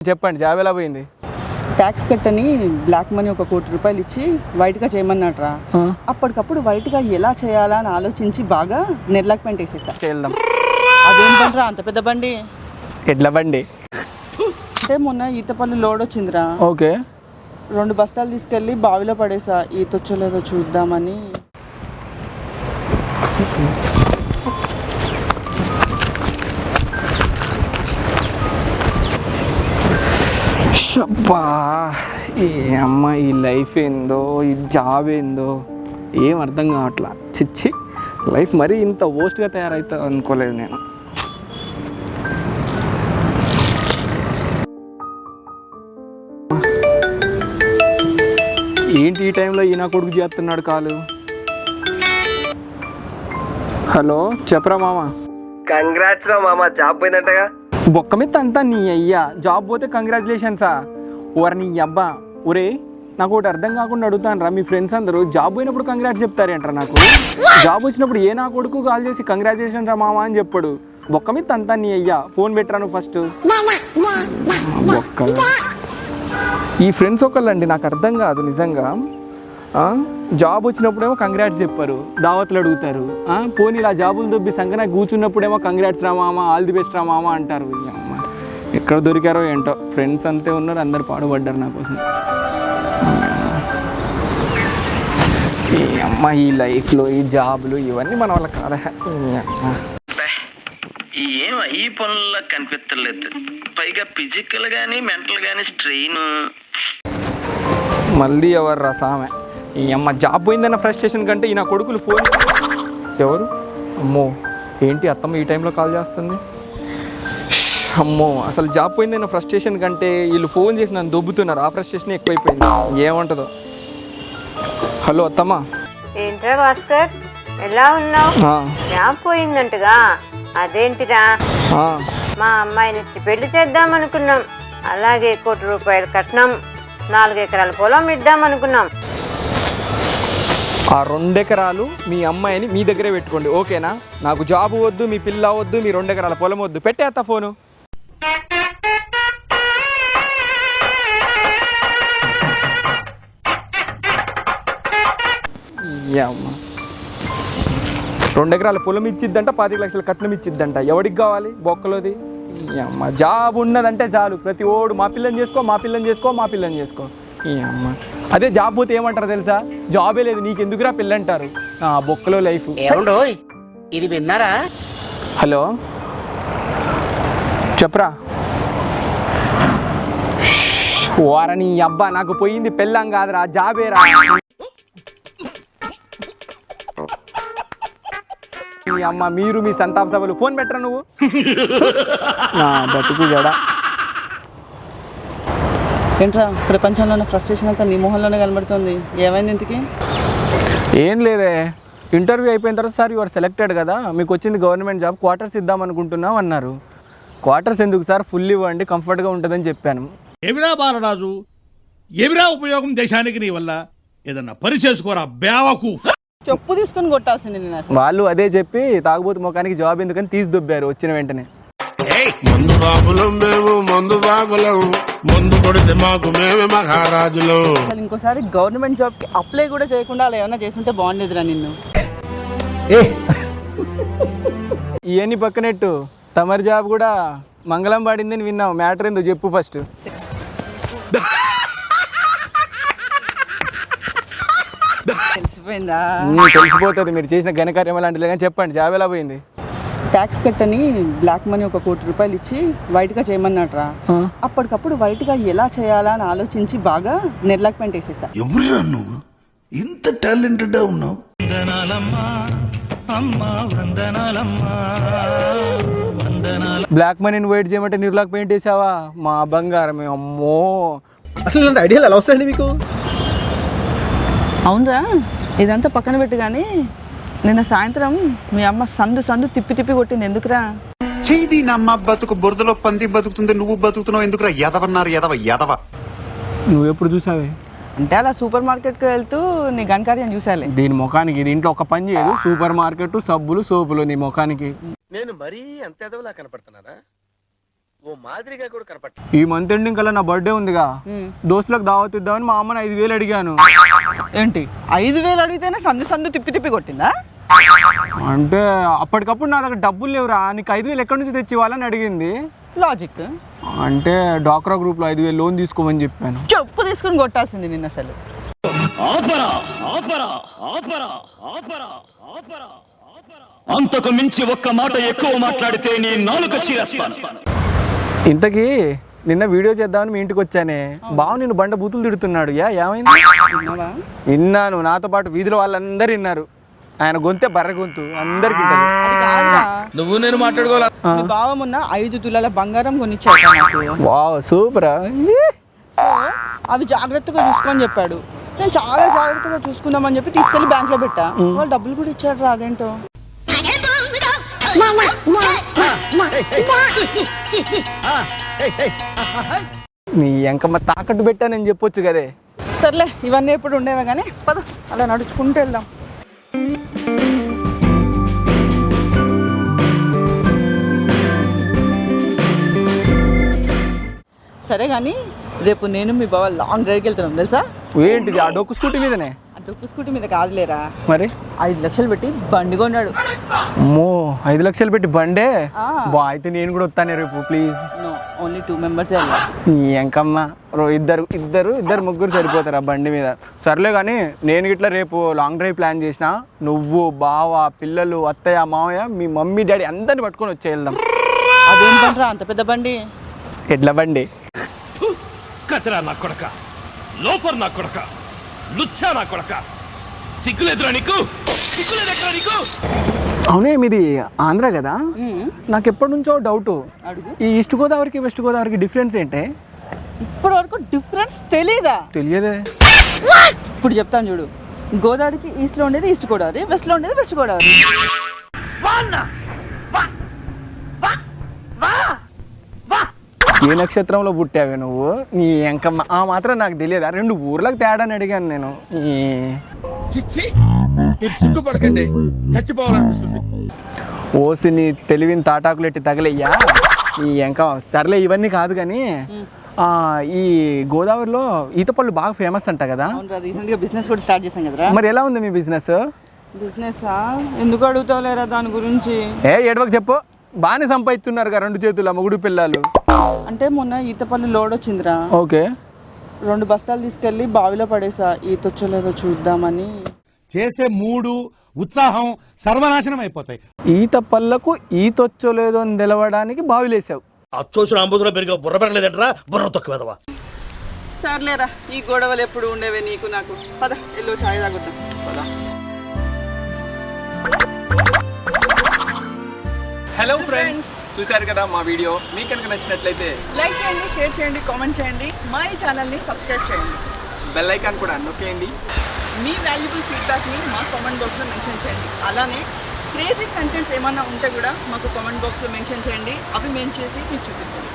చెప్పండి, జాబ్ ఎలా పోయింది? ట్యాక్స్ కట్టని బ్లాక్ మనీ 1 కోటి రూపాయలు ఇచ్చి వైట్గా చేయమన్నట్రా. అప్పటికప్పుడు వైట్గా ఎలా చేయాలా అని ఆలోచించి బాగా నిర్లక్ష్యం వేసేసా. వెళ్దాం. అదేంటంట్రా అంత పెద్ద బండి? ఎడ్ల బండి. అంటే మొన్న ఈతపల్లి లోడ్ వచ్చిందిరా. ఓకే. 2 బస్తాలు తీసుకెళ్ళి బావిలో పడేసా, ఈతొచ్చలేదో చూద్దామని. షబ్బా, ఈ అమ్మ ఈ లైఫ్ ఏందో, ఈ జాబ్ ఏందో ఏం అర్థం కావట్లా. చిచ్చి, లైఫ్ మరీ ఇంత వర్స్ట్గా తయారైతే అనుకోలేదు నేను. ఏంటి ఈ టైంలో ఈయన కొడుకు చేస్తున్నాడు కాలు? హలో, చెప్పరా మామ. కంగ్రాట్స్ రా మామ, జాబ్ పోయిందంటగా. బొక్క మీద అంతా నీ అయ్యా, జాబ్ పోతే కంగ్రాచులేషన్సా? ఓర నీ అబ్బా. ఒరే, నాకు ఒకటి అర్థం కాకుండా అడుగుతాను రా, మీ ఫ్రెండ్స్ అందరూ జాబ్ పోయినప్పుడు కంగ్రాట్స్ చెప్తారేంట్రా? నాకు జాబ్ వచ్చినప్పుడు ఏ నా కొడుకు కాల్ చేసి కంగ్రాచులేషన్ రా మామ అని చెప్పాడు. బొక్క మీద అంతా నీ అయ్యా, ఫోన్ పెట్టరా నువ్వు ఫస్ట్. బొక్క ఈ ఫ్రెండ్స్ ఒకళ్ళండి, నాకు అర్థం కాదు నిజంగా. జాబ్ వచ్చినప్పుడేమో కంగ్రాట్స్ చెప్పారు, దావత్లు అడుగుతారు. పోనీ ఇలా జాబులు దొబ్బి సంగన కూర్చున్నప్పుడేమో కంగ్రాట్స్ రా మామ, ఆల్ ది బెస్ట్ రా మామ అంటారు. అమ్మ, ఎక్కడ దొరికారో ఏంటో, ఫ్రెండ్స్ అంతే ఉన్నారు, అందరు పాడుపడ్డారు నా కోసం. ఈ అమ్మ, ఈ లైఫ్లో ఈ జాబులు ఇవన్నీ మన వల్ల కాదా? ఏం ఈ పనుల్లో కనిపించలేదు, పైగా ఫిజికల్ కానీ మెంటల్ కానీ స్ట్రెయిన్. మళ్ళీ ఎవరు రా సామె? ఈ అమ్మ, జాబ్ పోయిందన్న ఫ్రస్ట్రేషన్ కంటే ఈ నా కొడుకులు ఫోన్. ఎవరు? అమ్మో, ఏంటి అత్తమ్మ ఈ టైంలో కాల్ చేస్తుంది? అమ్మో, అసలు జాబ్ పోయిందన్న ఫ్రస్ట్రేషన్ కంటే వీళ్ళు ఫోన్ చేసి నన్ను దొబ్బుతున్నారు, ఆ ఫ్రస్ట్రేషన్ ఎక్కువైపోయింది. ఏమంటుందో. హలో అత్తమ్మ. ఏంట్రా భాస్కర్, ఎలా ఉన్నావు? జాబ్ పోయిందంటగా, అదేంటిరా? మా అమ్మాయిని పెళ్లి చేద్దాం అనుకున్నాం, అలాగే 1 కోటి రూపాయలు కట్నం, 4 ఎకరాల పొలం ఇద్దాం అనుకున్నాం. ఆ 2 ఎకరాలు మీ అమ్మాయిని మీ దగ్గరే పెట్టుకోండి, ఓకేనా? నాకు జాబ్ వద్దు, మీ పిల్ల వద్దు, మీ 2 ఎకరాల పొలం వద్దు. పెట్టేస్తా ఫోను. అమ్మ, 2 ఎకరాల పొలం ఇచ్చిద్దంట, 25 లక్షల కట్నం ఇచ్చిద్దంట. ఎవడికి కావాలి బొక్కలోది? అమ్మ, జాబ్ ఉన్నదంటే చాలు, ప్రతి ఓడు మా పిల్లని చేసుకో, మా పిల్లని చేసుకో, మా పిల్లని చేసుకో. ఈ అమ్మ, అదే జాబ్ పోతే ఏమంటారు తెలుసా? జాబే లేదు నీకెందుకురా పిల్ల అంటారు. బొక్కలో లైఫ్. ఇది విన్నారా? హలో, చెప్పరా. వారని అబ్బా, నాకు పోయింది పెళ్ళాం కాదురా, జాబేరా. ఈ అమ్మ, మీరు మీ సంతాప సభలు ఫోన్ పెట్టరా నువ్వు. బతుకు జడా. ఏంట్రా, ప్రపంచంలో ఉన్న ఫ్రస్ట్రేషన్ అంతా నీ మొహంలోనే కనబడుతుంది. ఏమైంది ఇంతకి? ఏం లేదే, ఇంటర్వ్యూ అయిపోయిన తర్వాత సార్ యువర్ సెలెక్టెడ్ కదా, మీకు వచ్చింది గవర్నమెంట్ జాబ్, క్వార్టర్స్ ఇద్దాం అనుకుంటున్నాం అన్నారు. క్వార్టర్స్ ఎందుకు సార్, ఫుల్ ఇవ్వండి, కంఫర్ట్గా ఉంటుందని చెప్పాను. ఏమిరా బాలరాజు, ఏమిరా ఉపయోగం దేశానికి నీ వల్ల? ఏదన్నా పని చేసుకోరా బేవకు. చెప్పు తీసుకొని కొట్టాల్సింది నేను. వాళ్ళు అదే చెప్పి తాగుబోతు ముఖానికి జాబ్ ఎందుకని తీసి దొబ్బారు వచ్చిన వెంటనే. మందు బాబులం మేము, మందు బాబులం, మందు కొడితే మాకు మేమే మహారాజులం. అసలు ఇంకోసారి గవర్నమెంట్ జాబ్ కి అప్లై కూడా చేయకుండా అలా ఏమైనా చేసుంటే బాగుండేదిరా నిన్ను. ఇవన్నీ పక్కనెట్టు, తమరి జాబ్ కూడా మంగళం పడిందని విన్నావు. మ్యాటర్ ఏందో చెప్పు ఫస్ట్. తెలిసిపోయిందా? తెలిసిపోతుంది, మీరు చేసిన ఘనకార్యం అలాంటిది. కానీ చెప్పండి, జాబ్ ఎలా పోయింది? ట్యాక్స్ కట్టని బ్లాక్ మనీ 1 కోటి రూపాయలు ఇచ్చి వైట్గా చేయమన్నట్రా. అప్పటికప్పుడు వైట్గా ఎలా చేయాలా అని ఆలోచించి బాగా నిర్లక్ష్యం వేసేసా. ఎవరురా నువ్వు, ఇంత టాలెంటెడ్ ఉన్నావు? బ్లాక్ మనీని వైట్ చేయమంటే నిర్లాక్ పెయింట్ వేసావా? మా బంగారమే. అమ్మో, అసలు ఇలాంటి ఐడియాలు ఎలా వస్తాయండి మీకు? అవునరా, ఇదంతా పక్కన పెట్టి కానీ నిన్న సాయంత్రం మీ అమ్మ సందు సందు తిప్పి తిప్పి కొట్టింది. ఎందుకురా? చేది నమ్మ బతుకు బురదలో పంది బతుకుతుంది, నువ్వు బతుకుతున్నావు ఎందుకురా? ఎదవన్నారు, ఎదవ ఎదవ. నువ్వు ఎప్పుడు చూసావే? అంటే అలా సూపర్ మార్కెట్కి వెళ్తూ నీ ఘనకార్యం చూసాలే. దీని ముఖానికి దీంట్లో ఒక పని చేయదు, సూపర్ మార్కెట్, సబ్బులు, సోపులు నీ ముఖానికి. నేను మరీ అంత ఎదవలా కనపడుతున్నారా? ఓ మాదిరిగా కూడా కనపట్ట. ఈ మంత్ ఎండింగ్ కల్లా నా బర్త్డే ఉందిగా, దోస్తులకు దావత్ ఇద్దామని మా అమ్మని 5,000 అడిగాను. ఏంటి 5,000 అడిగితేనే సందు సందు తిప్పి తిప్పి కొట్టిందా? అంటే అప్పటికప్పుడు నా దగ్గర డబ్బులు లేవురా, నీకు 5,000 ఎక్కడి నుంచి తెచ్చి ఇవ్వాలని అడిగింది. లాజిక్. అంటే డాక్రా గ్రూప్లో 5,000 లోన్ తీసుకోమని చెప్పాను. చెప్పు తీసుకొని కొట్టాల్సింది నిన్న అసలు. అంతకు మించి ఒక్క మాట ఎక్కువ మాట్లాడితే నీ నాలుక చీరేస్తాను. ఇంతకీ నిన్న వీడియో చేద్దామని మీ ఇంటికి వచ్చానే, బావ నిన్ను బండ బూతులు తిడుతున్నాడు. ఏమైంది? విన్నాను, నాతో పాటు వీధిలో వాళ్ళందరూ విన్నారు. ఆయన గొంతే బర్ర గొంతు, అందరికి అది కాదురా, నువ్వు నేను మాట్లాడుకోవాలా? మీ బావ మొన్న 5 తులాల బంగారం కొనిచ్చాడు నాకు. వావ్ సూపరా. సో అవి జాగ్రత్తగా చూసుకొని చెప్పాడు. నేను చాలా జాగ్రత్తగా చూసుకుందామని చెప్పి తీసుకెళ్లి బ్యాంక్ లో పెట్టా. వాళ్ళు డబ్బులు కూడా ఇచ్చాడు రా. అదేంటో నీ ఎంకమ్మ తాకట్టు పెట్టానని చెప్పొచ్చు కదే. సర్లే, ఇవన్నీ ఎప్పుడు ఉండేవే కానీ పద అలా నడుచుకుంటూ వెళ్దాం. సరే కానీ రేపు నేను మీ బావ లాంగ్ డ్రైవ్కి వెళ్తున్నాం తెలుసా? ఏంటిది ఆ డొక్కు స్కూటీ మీదనే? ఆ డొక్కు స్కూటీ మీద కాదులేరా, మరి 5 లక్షలు పెట్టి బండి కొన్నాడు. అమ్మో 5 లక్షలు పెట్టి బండే? బా అయితే నేను కూడా వస్తానే రేపు ప్లీజ్. నో, ఓన్లీ 2 మెంబర్స్ వెళ్ళాలి. నీ ఎంకమ్మ ఇద్దరు ముగ్గురు సరిపోతారు ఆ బండి మీద. సర్లే కానీ నేను ఇట్లా రేపు లాంగ్ డ్రైవ్ ప్లాన్ చేసిన, నువ్వు బావ పిల్లలు అత్తయ్య మావయ్య మీ మమ్మీ డాడీ అందరిని పట్టుకొని వచ్చేద్దాం. అదేంటంటారా అంత పెద్ద బండి? ఎడ్ల బండి. కచరా నా కొడక, లోఫర్ నా కొడక, లుచ్చా నా కొడక, సిగ్గులేదురా నీకు? సిగ్గులేదెక్కడా నీకు? అవునే మీది ఆంధ్ర కదా? నాకు ఎప్పటి నుంచో డౌట్, ఈ ఈస్ట్ గోదావరికి వెస్ట్ గోదావరికి డిఫరెన్స్ ఏంటే? ఇప్పటి వరకు డిఫరెన్స్ తెలీదా? తెలియదే. ఇప్పుడు చెప్తాను చూడు. గోదావరికి ఈస్ట్లో ఉండేది ఈస్ట్ గోదావరి, వెస్ట్లో ఉండేది వెస్ట్ గోదావరి. ఏ నక్షత్రంలో పుట్టావే నువ్వు? నీ ఎంకమ్మ ఆ మాత్రం నాకు తెలియదు. 2 ఊర్లకు తేడాని అడిగాను నేను. సిగ్గుపడకండి, చచ్చిపోవాలనిపిస్తుంది. ఓసి నీ తెలివిని తాటాకులెట్టి తగలయ్యా ఈ ఎంక. సర్లే ఇవన్నీ కాదు కానీ ఈ గోదావరిలో ఈత పళ్ళు బాగా ఫేమస్ అంట కదా? రీసెంట్గా బిజినెస్ కూడా స్టార్ట్ చేశాం కదరా. మరి ఎలా ఉంది మీ బిజినెస్? బిజినెసా? ఎందుకు అడుగుతావులేరా దాని గురించి? ఏడవకు చెప్పు. బాగానే సంపాదిస్తున్నారు 2 చేతుల మొగుడు పిల్లలు. అంటే మొన్న ఈత పళ్ళు లోడ్ వచ్చిందిరా. ఓకే. 2 బస్తాలు తీసుకెళ్ళి బావిలో పడేసా, ఈత వచ్చలేదో చూద్దామని. చేసే మూడు ఉత్సాహం సర్వనాశనం అయిపోతాయి. ఈత పళ్ళకు ఈతొచ్చో లేదో అని తెలవడానికి బావిలేసావు. అచ్చోసిన అంబుధులో పెరిగా బుర్ర పెరగలేదంటరా, బుర్ర తొక్కువేదవా. సర్లేరా, ఈ గొడవలు ఎప్పుడు ఉండేవే నీకు నాకు. పద ఎల్లో ఛాయ్ తాగుతాం. హలో ఫ్రెండ్స్, చూశారు కదా మా వీడియో. మీకు కనుక నచ్చినట్లయితే లైక్ చేయండి, షేర్ చేయండి, కామెంట్ చేయండి, మా ఈ ఛానల్ని సబ్స్క్రైబ్ చేయండి, బెల్ ఐకాన్ కూడా నొక్కేయండి. మీ వాల్యుబుల్ ఫీడ్బ్యాక్ని మా కామెంట్ బాక్స్లో మెన్షన్ చేయండి. అలానే క్రేజీ కంటెంట్స్ ఏమన్నా ఉంటే కూడా మాకు కామెంట్ బాక్స్లో మెన్షన్ చేయండి. అవి మేము చేసి మీకు చూపిస్తాం.